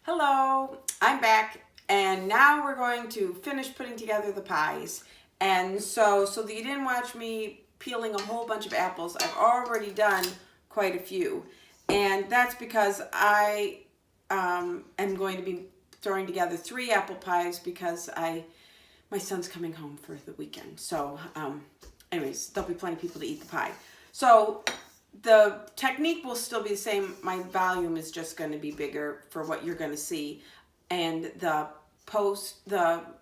Hello, I'm back, and now we're going to finish putting together the pies. And so that you didn't watch me peeling a whole bunch of apples, I've already done quite a few. And that's because I am going to be throwing together 3 apple pies because my son's coming home for the weekend. So anyways, there'll be plenty of people to eat the pie. So the technique will still be the same. My volume is just going to be bigger for what you're going to see. And the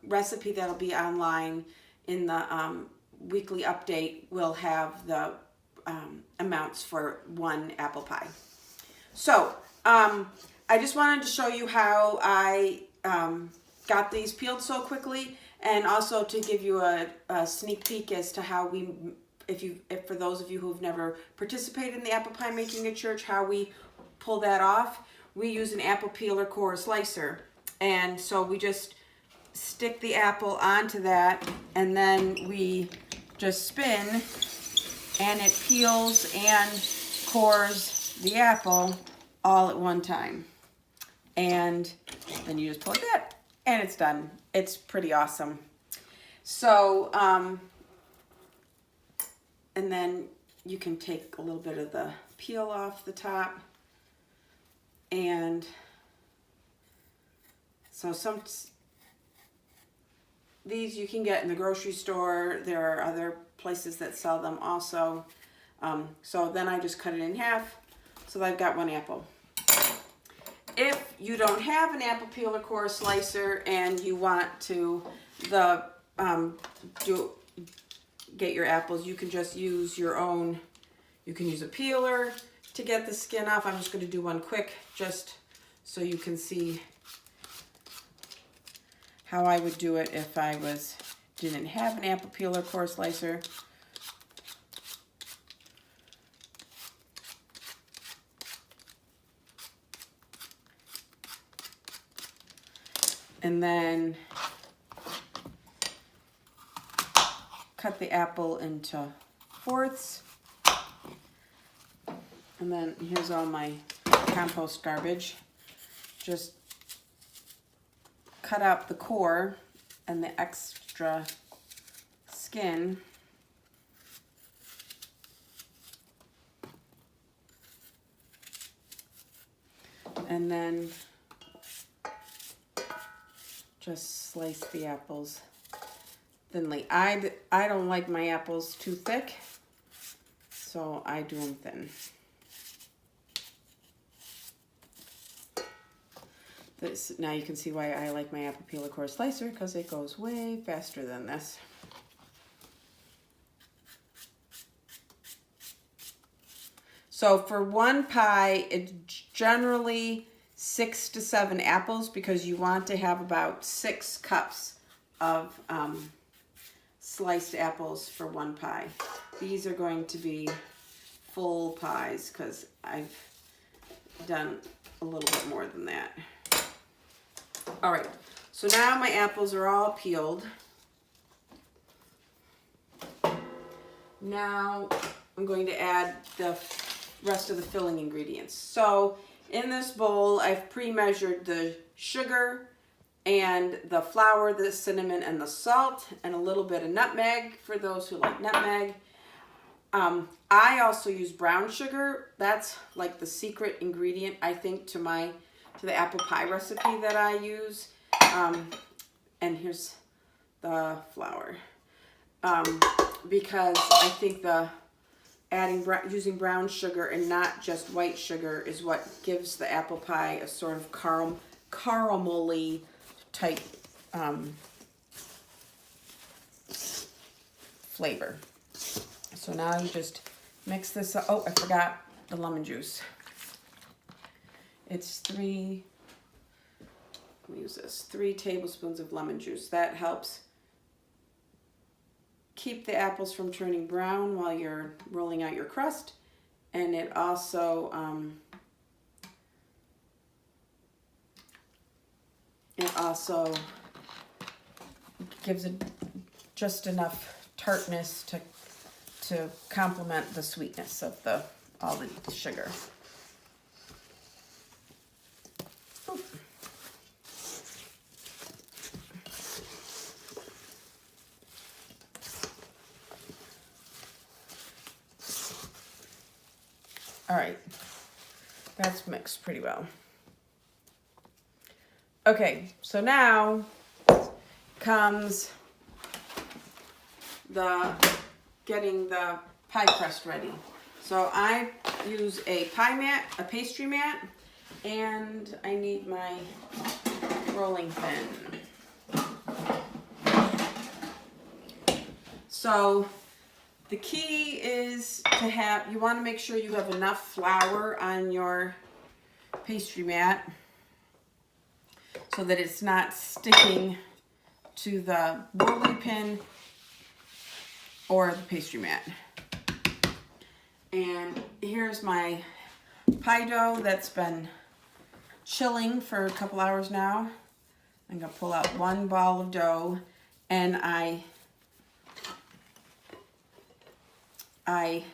recipe that'll be online in the weekly update will have the amounts for 1 apple pie. So I just wanted to show you how I got these peeled so quickly, and also to give you a sneak peek as to how we, if for those of you who've never participated in the apple pie making at church, how we pull that off. We use an apple peeler core slicer, and so we just stick the apple onto that, and then we just spin, and it peels and cores the apple all at one time. And then you just pull like that, and it's done. It's pretty awesome. So, and then you can take a little bit of the peel off the top. And so these you can get in the grocery store. There are other places that sell them also. So then I just cut it in half so that I've got 1 apple. If you don't have an apple peeler core slicer and you want to get your apples, you can just use your own. You can use a peeler to get the skin off. I'm just going to do one quick just so you can see how I would do it if I didn't have an apple peeler core slicer. And then cut the apple into 4ths. And then here's all my compost garbage. Just cut out the core and the extra skin. And then just slice the apples thinly. I don't like my apples too thick, so I do them thin. Now you can see why I like my apple peeler core slicer, because it goes way faster than this. So for 1 pie, it's generally 6 to 7 apples, because you want to have about 6 cups of sliced apples for 1 pie. These are going to be full pies because I've done a little bit more than that. All right, so now my apples are all peeled. Now I'm going to add the rest of the filling ingredients. So in this bowl, I've pre-measured the sugar and the flour, the cinnamon, and the salt, and a little bit of nutmeg for those who like nutmeg. I also use brown sugar. That's like the secret ingredient, I think, to the apple pie recipe that I use. And here's the flour. Because I think using brown sugar and not just white sugar is what gives the apple pie a sort of caramelly type flavor. So now you just mix this up. Oh, I forgot the lemon juice. It's 3 tablespoons of lemon juice. That helps keep the apples from turning brown while you're rolling out your crust, and it also gives it just enough tartness to complement the sweetness of all the sugar. Ooh. All right, that's mixed pretty well. Okay, so now comes getting the pie crust ready. So I use a pie mat, a pastry mat, and I need my rolling pin. So the key is you want to make sure you have enough flour on your pastry mat so that it's not sticking to the rolling pin or the pastry mat. And here's my pie dough that's been chilling for a couple hours now. I'm gonna pull out one ball of dough, and I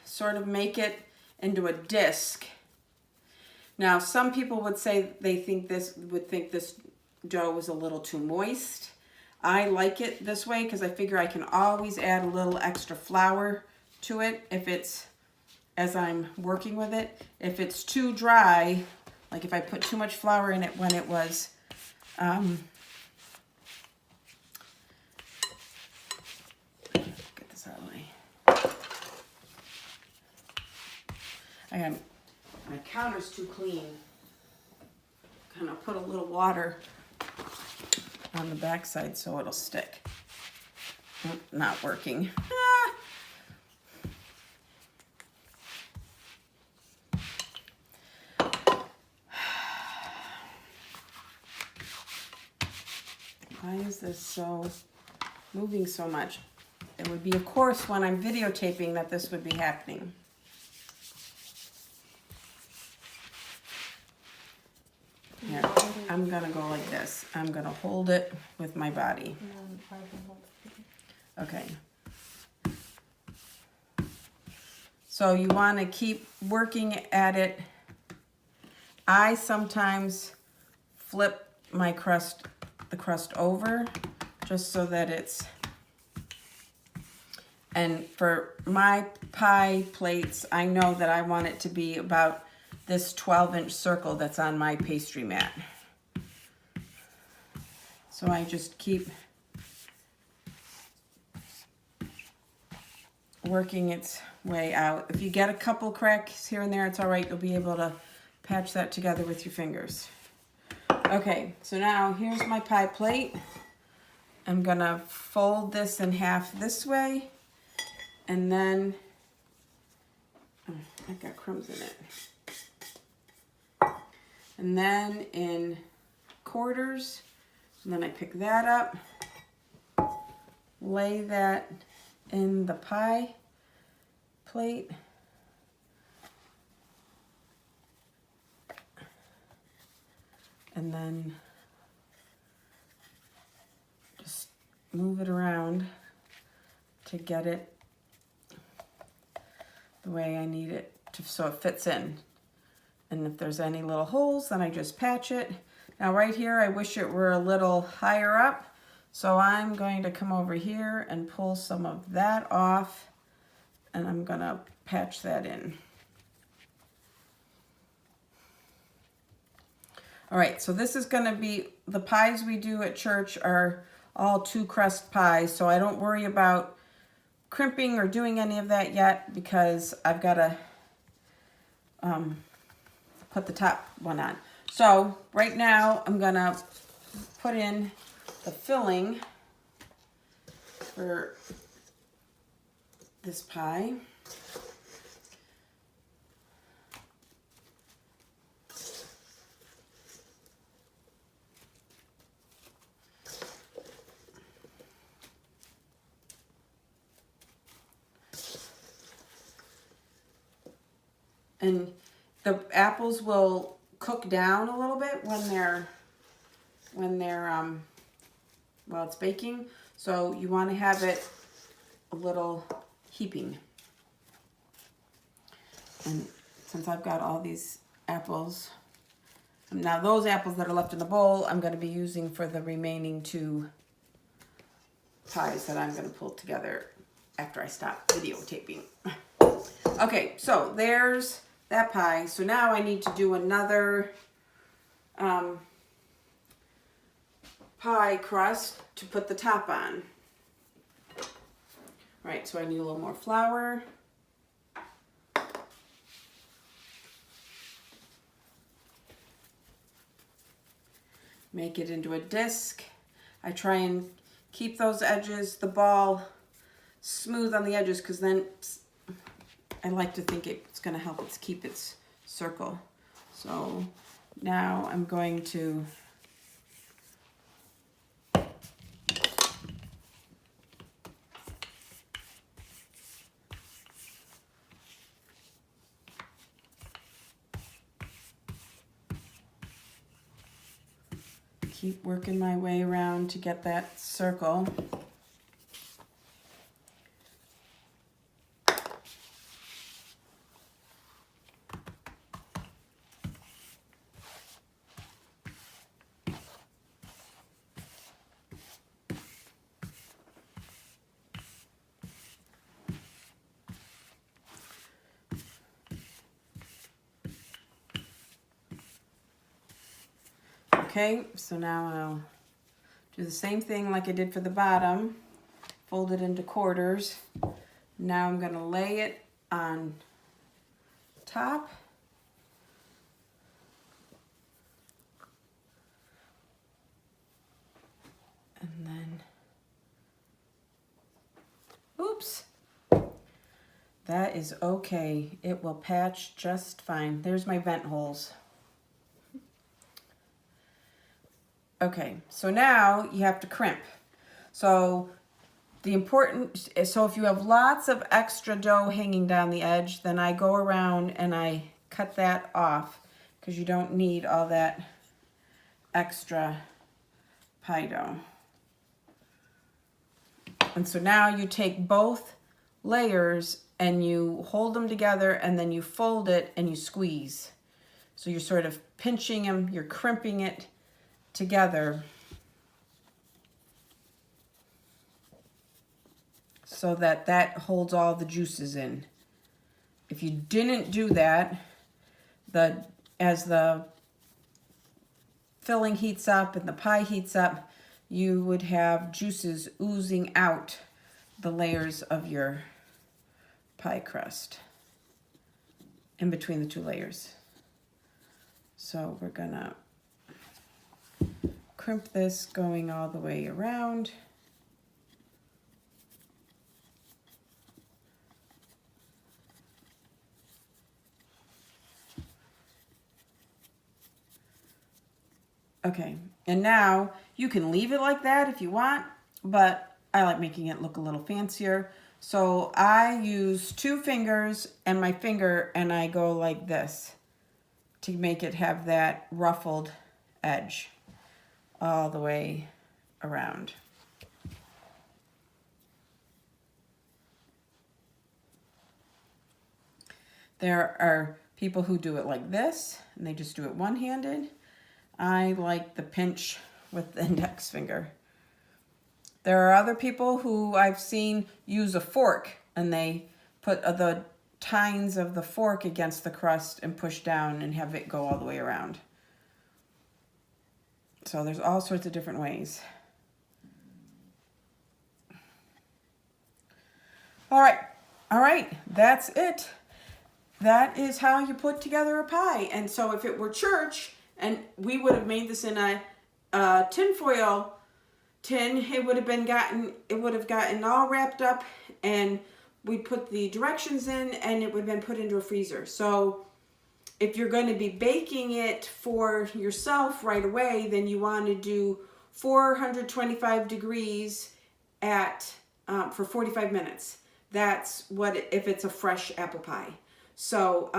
sort of make it into a disc. Now, some people would say they think this dough was a little too moist. I like it this way because I figure I can always add a little extra flour to it as I'm working with it. If it's too dry, like if I put too much flour in it when it was get this out of the way. My counter's too clean. Kind of put a little water on the backside so it'll stick. Oh, not working. Ah. Why is this moving so much? It would be, of course, when I'm videotaping that this would be happening. Here, I'm gonna go like this. I'm gonna hold it with my body. Okay. So you want to keep working at it. I sometimes flip the crust over just so that it's, and for my pie plates, I know that I want it to be about this 12-inch circle that's on my pastry mat. So I just keep working its way out. If you get a couple cracks here and there, it's all right. You'll be able to patch that together with your fingers. Okay, so now here's my pie plate. I'm gonna fold this in half this way, and then, oh, I got crumbs in it. And then in quarters, and then I pick that up, lay that in the pie plate. And then just move it around to get it the way I need it so it fits in. And if there's any little holes, then I just patch it. Now right here, I wish it were a little higher up. So I'm going to come over here and pull some of that off, and I'm gonna patch that in. All right, so this is gonna be, the pies we do at church are all 2-crust pies, so I don't worry about crimping or doing any of that yet because I've gotta put the top one on. So right now I'm gonna put in the filling for this pie. And the apples will cook down a little bit when while it's baking. So you want to have it a little heaping. And since I've got all these apples, now those apples that are left in the bowl, I'm going to be using for the remaining 2 pies that I'm going to pull together after I stop videotaping. Okay, so there's that pie. So now I need to do another pie crust to put the top on. All right, so I need a little more flour. Make it into a disc. I try and keep those edges, the ball, smooth on the edges, because then I like to think it's going to help it keep its circle. So now I'm going to keep working my way around to get that circle. Okay, so now I'll do the same thing like I did for the bottom. Fold it into quarters. Now I'm going to lay it on top. And then, oops, that is okay. It will patch just fine. There's my vent holes. Okay, so now you have to crimp. So if you have lots of extra dough hanging down the edge, then I go around and I cut that off because you don't need all that extra pie dough. And so now you take both layers and you hold them together and then you fold it and you squeeze. So you're sort of pinching them, you're crimping it together so that holds all the juices in. If you didn't do that, as the filling heats up and the pie heats up, you would have juices oozing out the layers of your pie crust in between the two layers. So we're gonna crimp this going all the way around. Okay, and now you can leave it like that if you want, but I like making it look a little fancier. So I use 2 fingers and my finger, and I go like this to make it have that ruffled edge all the way around. There are people who do it like this, and they just do it one-handed. I like the pinch with the index finger. There are other people who I've seen use a fork, and they put the tines of the fork against the crust and push down and have it go all the way around. So there's all sorts of different ways. All right, that's it. That is how you put together a pie. And so if it were church, and we would have made this in a tinfoil tin, it would have gotten all wrapped up, and we put the directions in, and it would have been put into a freezer. So if you're going to be baking it for yourself right away, then you want to do 425 degrees for 45 minutes. That's if it's a fresh apple pie. So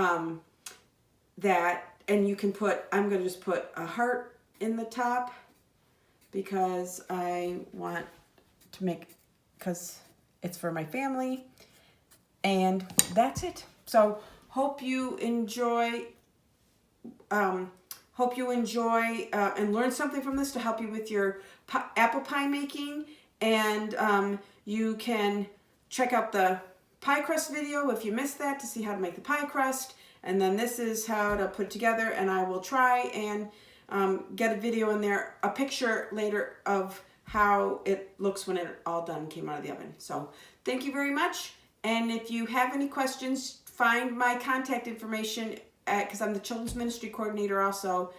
and you can I'm going to just put a heart in the top because I want to because it's for my family. And that's it. So hope you enjoy and learn something from this to help you with your apple pie making. And you can check out the pie crust video if you missed that, to see how to make the pie crust. And then this is how to put it together, and I will try and get a video in there, a picture later of how it looks when it all done came out of the oven. So thank you very much. And if you have any questions, find my contact information because I'm the Children's Ministry Coordinator also,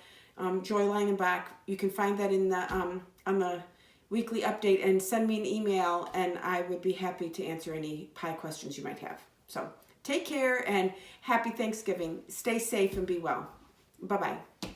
Joy Langenbach. You can find that in the on the weekly update, and send me an email, and I would be happy to answer any pie questions you might have. So take care and happy Thanksgiving. Stay safe and be well. Bye-bye.